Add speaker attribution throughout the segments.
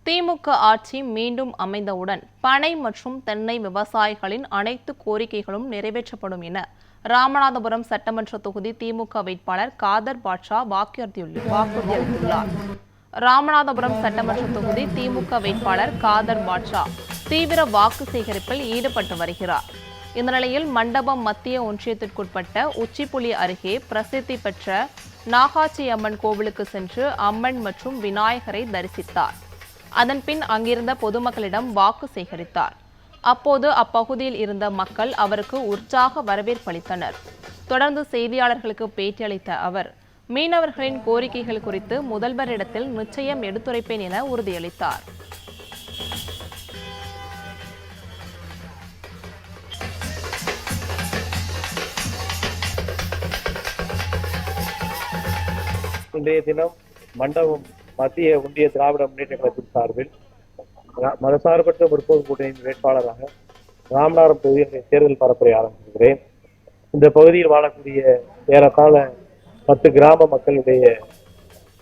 Speaker 1: திமுக ஆட்சி மீண்டும் அமைந்தவுடன் பனை மற்றும் தென்னை விவசாயிகளின் அனைத்து கோரிக்கைகளும் நிறைவேற்றப்படும் என ராமநாதபுரம் சட்டமன்ற தொகுதி திமுக வேட்பாளர் காதர் பாட்ஷா வாக்குறுதியளித்துள்ளார். ராமநாதபுரம் சட்டமன்ற தொகுதி திமுக வேட்பாளர் காதர் பாட்ஷா தீவிர வாக்கு சேகரிப்பில் ஈடுபட்டு வருகிறார். இந்த நிலையில் மண்டபம் மத்திய ஒன்றியத்திற்குட்பட்ட உச்சிப்புலி அருகே பிரசித்தி பெற்ற நாகாச்சி அம்மன் கோவிலுக்கு சென்று அம்மன் மற்றும் விநாயகரை தரிசித்தார். அதன்பின் அங்கிருந்த பொதுமக்களிடம் வாக்கு சேகரித்தார். அப்போது அப்பகுதியில் இருந்த மக்கள் அவருக்கு உற்சாக வரவேற்பளித்தனர். தொடர்ந்து செய்தியாளர்களுக்கு பேட்டியளித்த அவர், மீனவர்களின் கோரிக்கைகள் குறித்து முதல்வரிடத்தில் நிச்சயம் எடுத்துரைப்பேன் என உறுதியளித்தார்.
Speaker 2: இன்றைய தினம் மண்டபம் மத்திய ஒன்றிய திராவிட முன்னேற்ற கழகத்தின் சார்பில் மதசார்பற்ற முற்போக்கு கூட்டணியின் வேட்பாளராக ராமநாதபுரம் தொகுதியினுடைய தேர்தல் பரப்புரை ஆரம்பிக்கிறேன். இந்த பகுதியில் வாழக்கூடிய ஏறத்தாழ 10 கிராம மக்களுடைய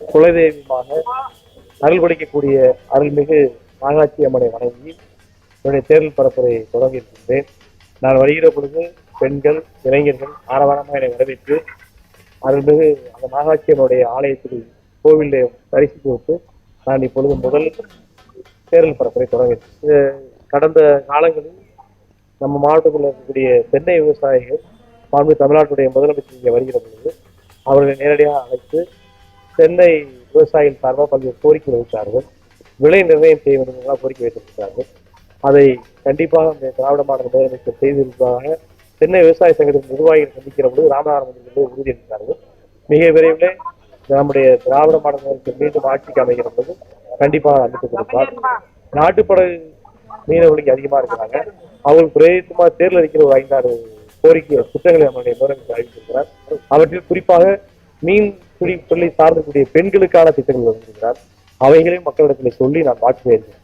Speaker 2: குலதெய்வமாக அருள்பளிக்கக்கூடிய அருள்மிகு நாகாச்சி அம்மனை வணங்கி என்னுடைய தேர்தல் பரப்புரை தொடங்கி இருக்கின்றேன். நான் வருகிற பொழுது பெண்கள், இளைஞர்கள் ஆரவாரமாக என்னை வரவேற்று அருள்மிகு அந்த நாகாச்சி அம்மனுடைய ஆலயத்தில் கோவிலில் தரிசித்து விட்டு நான் இப்பொழுது முதல் தேர்தல் பரப்புரை தொடங்கினேன். கடந்த காலங்களில் நம்ம மாவட்டத்தில் இருக்கக்கூடிய தென்னை விவசாயிகள் தமிழ்நாட்டுடைய முதலமைச்சர் இங்கே வருகிற பொழுது அவர்களை நேரடியாக அழைத்து தென்னை விவசாயிகள் சார்பாக பல்வேறு கோரிக்கை வைத்தார்கள். விலை நிர்ணயம் செய்ய வேண்டும் என்றெல்லாம் கோரிக்கை வைத்திருக்கிறார்கள். அதை கண்டிப்பாக இந்த திராவிட மாடல் முதலமைச்சர் செய்திருப்பதாக தென்னை விவசாய சங்கத்தின் நிர்வாகிகள் சந்திக்கிற பொழுது ராமநாதபுரம் உறுதியளித்தார்கள். மிக விரைவில் நம்முடைய திராவிட மாடல் மீண்டும் ஆட்சிக்கு அமைகிற போது கண்டிப்பாக அமைத்துக் கொடுப்பார். நாட்டுப்படகு மீனவர்களுக்கு அதிகமா இருக்கிறாங்க. அவர்கள் பிரேரித்தமா தேர்தல் அளிக்கிற ஒரு 5-6 கோரிக்கை திட்டங்களை நம்முடைய முதலமைச்சர் அறிவித்திருக்கிறார். அவற்றில் குறிப்பாக மீன் தொழிலை சார்ந்தக்கூடிய பெண்களுக்கான திட்டங்கள் வந்திருக்கிறார். அவைகளையும் மக்களிடத்தில் சொல்லி நான் வாக்கு செய்கிறேன்.